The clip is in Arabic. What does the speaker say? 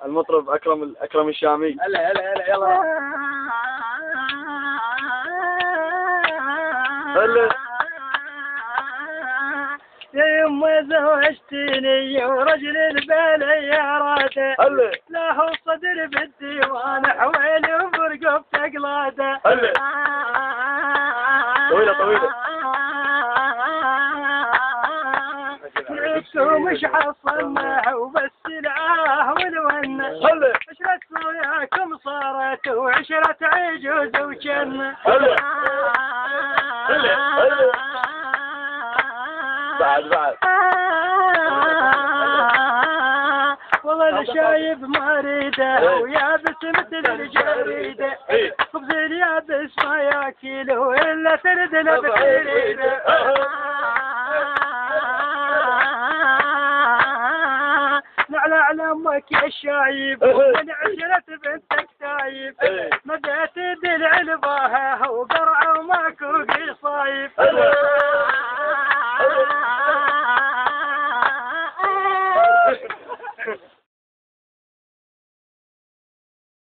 المطرب أكرم الشامي. هلا هلا هلا يلا. هلا يا يما زوجتني ورجل البلياراته. هلا له صدر بالديوان حويلي وبرقب تقلاده. هلا طويلة ومش حصلنا وبس العاه والونه. هلا عشرة وياكم صارت وعشرة عجوز وجنة. هلا بعد والله الشايب مريده ويابس مثل الجريده. خبز اليابس ما ياكله الا تردنا بحريده. على امك يا الشايب من عشرة بنتك تايب. مديت دلع لباها وقرعه وماكو قصايب.